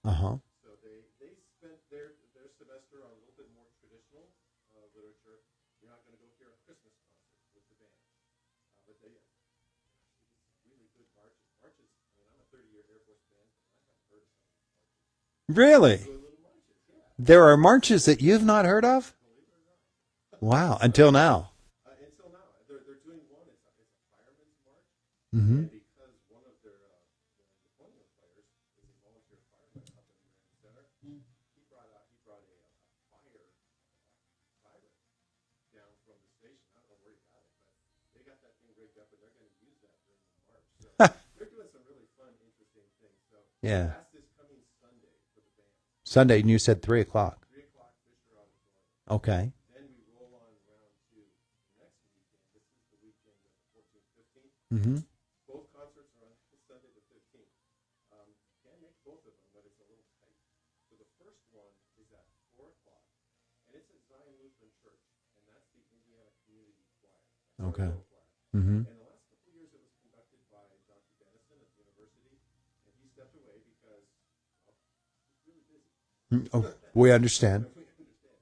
Uh-huh. So they spent their semester on a little bit more traditional literature. You're not going to go hear a Christmas concert with the band. But they really good marches. Marches, I mean, I'm a 30-year Air Force band, and I haven't heard of some of these marches. Really? Good little marches, yeah. There are marches that you've not heard of? Believe it or not. Wow, until now. Until now. They're doing one. It's a fireman's march. Mm-hmm. And because one of their deployment players is a volunteer fireman up in the Marine Center, he brought a fire siren down from the station. I don't know where he got it, but they got that thing rigged up, and they're going to use that during the march. So they're doing some really fun, interesting things. So Yeah. that's this coming Sunday for the band. Sunday, and you said 3 o'clock. 3 o'clock, Fisher Auditorium. Okay. Then we roll on round two the next weekend. This is the weekend of the 14th, 15th. Mm-hmm. Both concerts are on Sunday the 15th. Can't make both of them, but it's a little tight. So the first one is at 4 o'clock, and it's at Zion Lutheran Church, and that's the Indiana Community Choir. Okay. Choir. Mm-hmm. And the last couple of years it was conducted by Dr. Dennison at the university, and he stepped away because, well, he's really busy. Oh, we understand. We understand.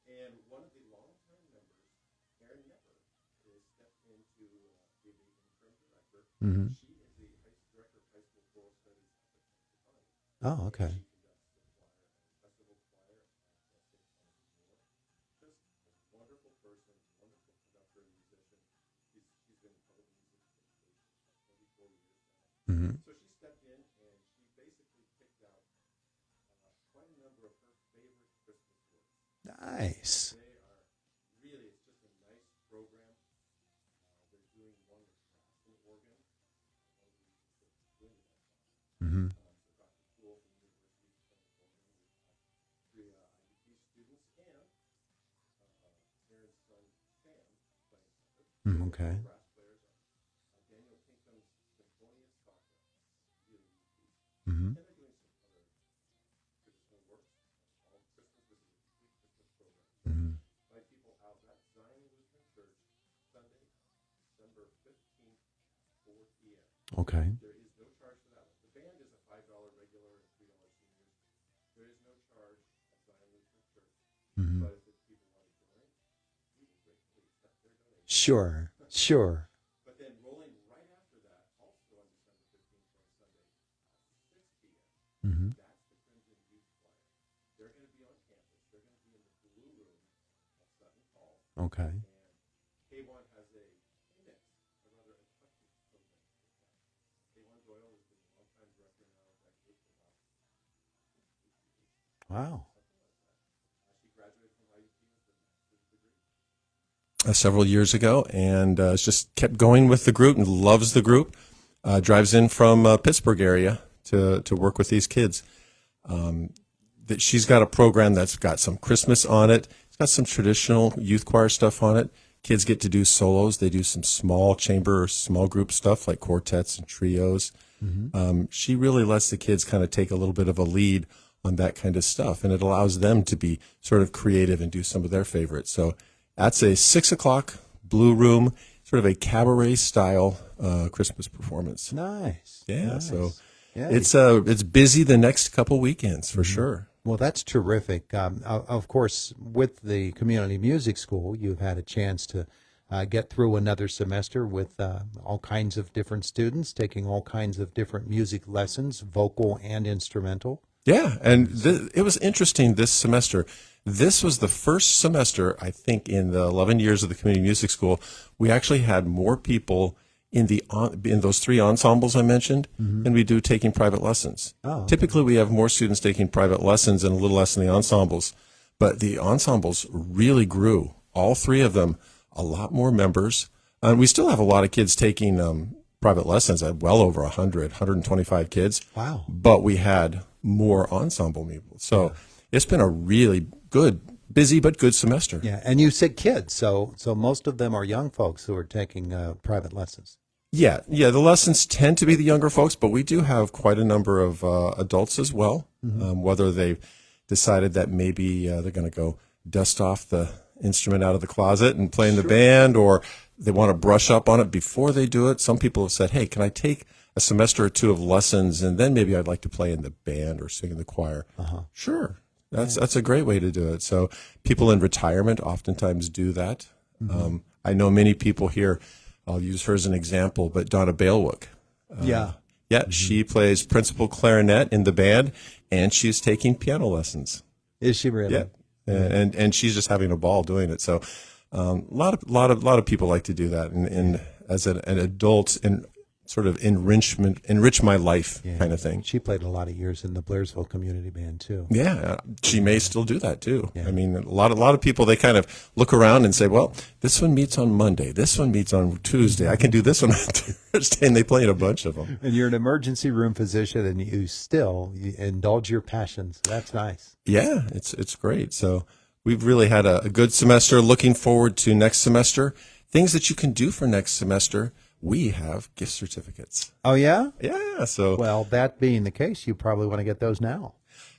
And one of the longtime members, Karen Nepper, is stepped into be the interim director. Mm-hmm. She is the director of high school choral studies at the Department. Oh, okay. She conducts the choir and festival choir at St. Thomas More. Just a wonderful person, wonderful conductor and musician. She's been in public music for 24 years now. Mm-hmm. So she stepped in and she basically picked out quite a number of her favorite Christmas works. Nice. They are really, it's just a nice program. They're doing one with Craftsman organ. One of the doing it. Mm-hmm. So Dr. Poole from the University of California. We have 3 IUP students and Aaron's son Sam playing trumpet. Okay. Brass players are Daniel Pinkham's Symphonious Opera. Really neat piece. Mm-hmm. And they're doing some other traditional works. All Christmas is a complete Christmas program. Mm-hmm. Invite people out. That's Zion Lutheran Church, Sunday, December 15th, 4 p.m. Okay. There is no charge for that one. The band is a $5 regular and $3 seniors. There is no charge at Zion Lutheran Church. Mm-hmm. But if people want to donate, we will gratefully accept their donation. Sure. Sure. But then rolling right after that, also on December 15th on Sunday, 6 p.m., Mm-hmm. that's the Crimson Youth Choir. They're going to be on campus. They're going to be in the Blue Room at Sutton Hall. Okay. And K1 has a mix, a rather eclectic program with that. K1 Doyle is the longtime director now of that group for about 8 years. Wow. Something like that. She graduated from IUP with a master's degree. Several years ago, and just kept going with the group and loves the group. Drives in from Pittsburgh area to work with these kids. That she's got a program that's got some Christmas on it. It's got some traditional youth choir stuff on it. Kids get to do solos. They do some small chamber or small group stuff like quartets and trios. Mm-hmm. She really lets the kids kind of take a little bit of a lead on that kind of stuff, and it allows them to be sort of creative and do some of their favorites. So that's a 6 o'clock Blue Room, sort of a cabaret style Christmas performance. Nice. Yeah, Nice. so Yeah. it's busy the next couple weekends for sure. Well, that's terrific. Of course, with the community music school, you've had a chance to get through another semester with all kinds of different students taking all kinds of different music lessons, vocal and instrumental. Yeah, and it was interesting this semester. This was the first semester, I think, in the 11 years of the community music school, we actually had more people in those 3 ensembles I mentioned than we do taking private lessons. Oh, okay. Typically, we have more students taking private lessons and a little less in the ensembles, but the ensembles really grew. All 3 of them, a lot more members. And we still have a lot of kids taking private lessons, well over 125 kids. Wow. But we had more ensemble people. So it's been a really good, busy but good semester. Yeah, and you said kids, so most of them are young folks who are taking private lessons. Yeah. The lessons tend to be the younger folks, but we do have quite a number of adults as well, whether they've decided that maybe they're going to go dust off the instrument out of the closet and play in the band, or they want to brush up on it before they do it. Some people have said, hey, can I take a semester or two of lessons, and then maybe I'd like to play in the band or sing in the choir. Sure. That's a great way to do it. So people in retirement oftentimes do that. I know many people here, I'll use her as an example, but Donna Balewick. Yeah. Yeah, she plays principal clarinet in the band, and she's taking piano lessons. Is she really? Yeah, and she's just having a ball doing it. So, a lot of people like to do that, and as an adult, and sort of enrich my life kind of thing. She played a lot of years in the Blairsville Community Band too. Yeah, she may still do that too. Yeah. I mean, a lot of people, they kind of look around and say, well, this one meets on Monday, this one meets on Tuesday, I can do this one on Thursday, and they play in a bunch of them. And you're an emergency room physician, and you indulge your passions. That's nice. Yeah, it's great. So we've really had a good semester. Looking forward to next semester. Things that you can do for next semester. We have gift certificates. Oh, yeah? Yeah. So, well, that being the case, you probably want to get those now.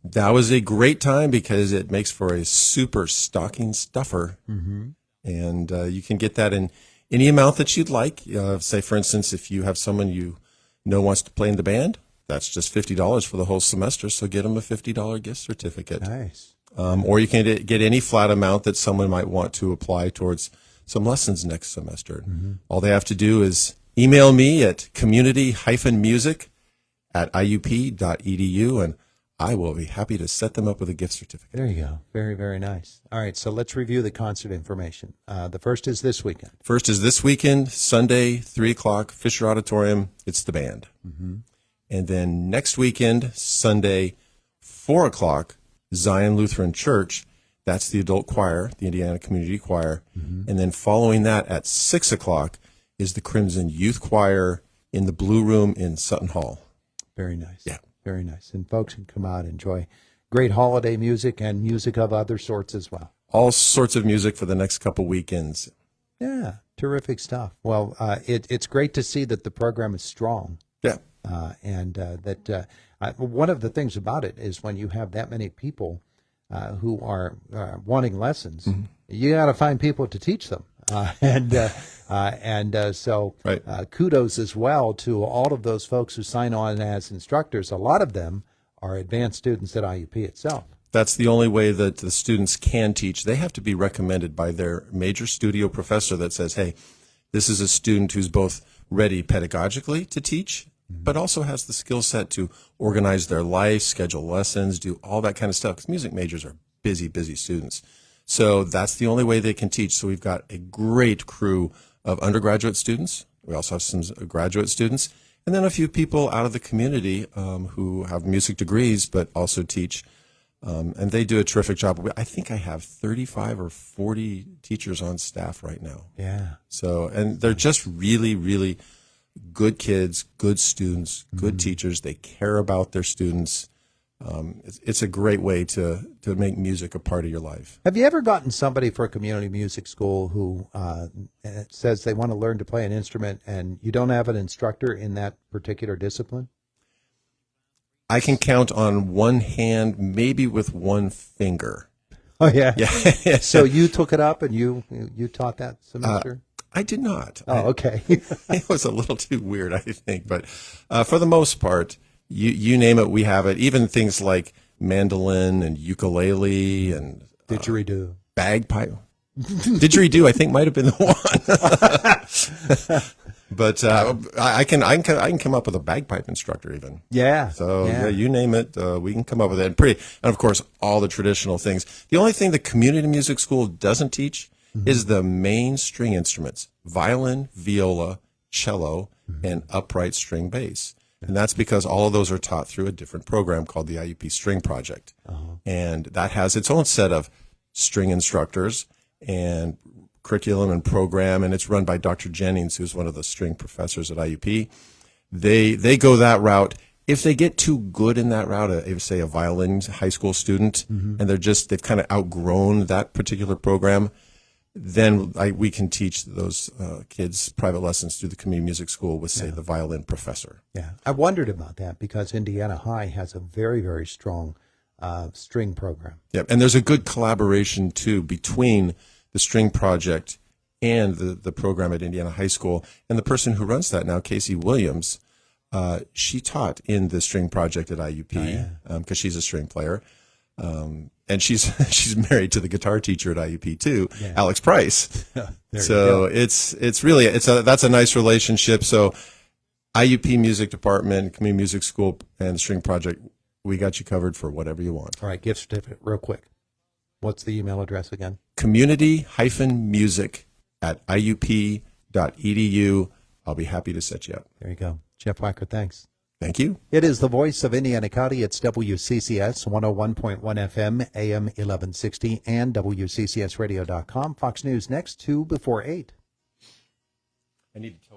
That was a great time because it makes for a super stocking stuffer. Mm-hmm. And you can get that in any amount that you'd like. Say, for instance, if you have someone you know wants to play in the band, that's just $50 for the whole semester. So get them a $50 gift certificate. Nice. Or you can get any flat amount that someone might want to apply towards some lessons next semester. Mm-hmm. All they have to do is email me at community-music@iup.edu, and I will be happy to set them up with a gift certificate. There you go. Very, very nice. All right, so let's review the concert information. The first is this weekend. First is this weekend, Sunday, 3 o'clock, Fisher Auditorium. It's the band. Mm-hmm. And then next weekend, Sunday, 4 o'clock, Zion Lutheran Church. That's the adult choir, the Indiana Community Choir. Mm-hmm. And then following that at 6 o'clock is the Crimson Youth Choir in the Blue Room in Sutton Hall. Very nice. Yeah. Very nice. And folks can come out and enjoy great holiday music and music of other sorts as well. All sorts of music for the next couple weekends. Yeah, terrific stuff. Well, it's great to see that the program is strong. Yeah. And that one of the things about it is when you have that many people who are wanting lessons, mm-hmm. you got to find people to teach them. So right. Kudos as well to all of those folks who sign on as instructors. A lot of them are advanced students at IUP itself. That's the only way that the students can teach. They have to be recommended by their major studio professor that says, hey, this is a student who's both ready pedagogically to teach, mm-hmm. but also has the skill set to organize their life, schedule lessons, do all that kind of stuff. Because music majors are busy, busy students. So that's the only way they can teach. So we've got a great crew of undergraduate students. We also have some graduate students. And then a few people out of the community who have music degrees but also teach. And they do a terrific job. I think I have 35 or 40 teachers on staff right now. Yeah. So, and they're just really, really good kids, good students, good mm-hmm. teachers. They care about their students. It's a great way to make music a part of your life. Have you ever gotten somebody for a community music school who says they want to learn to play an instrument and you don't have an instructor in that particular discipline? I can count on one hand, maybe with one finger. Oh, yeah? Yeah. So you took it up and you taught that semester? I did not. Oh, okay. It was a little too weird, I think. But for the most part, you name it, we have it. Even things like mandolin and ukulele and didgeridoo, bagpipe. Didgeridoo, I think, might have been the one. But I can come up with a bagpipe instructor even. Yeah. So yeah, you name it, we can come up with it. And of course, all the traditional things. The only thing the community music school doesn't teach mm-hmm. is the main string instruments: violin, viola, cello, mm-hmm. and upright string bass. And that's because all of those are taught through a different program called the IUP String Project. Uh-huh. And that has its own set of string instructors and curriculum and program, and it's run by Dr. Jennings, who's one of the string professors at IUP. They go that route. If they get too good in that route, say a violin high school student, mm-hmm. and they've kind of outgrown that particular program, then we can teach those kids private lessons through the community music school with, say, the violin professor. Yeah, I wondered about that because Indiana High has a very, very strong string program. Yeah, and there's a good collaboration, too, between the string project and the program at Indiana High School. And the person who runs that now, Casey Williams, She taught in the string project at IUP because she's a string player. And she's married to the guitar teacher at IUP too, Alex Price. So it's really that's a nice relationship. So IUP Music Department, Community Music School, and the String Project, we got you covered for whatever you want. All right, gift certificate, real quick. What's the email address again? community-music@iup.edu. I'll be happy to set you up. There you go. Jeff Wacker, thanks. Thank you. It is the voice of Indiana County. It's WCCS 101.1 FM, AM 1160, and WCCSradio.com. Fox News next, 2 before 8. I need to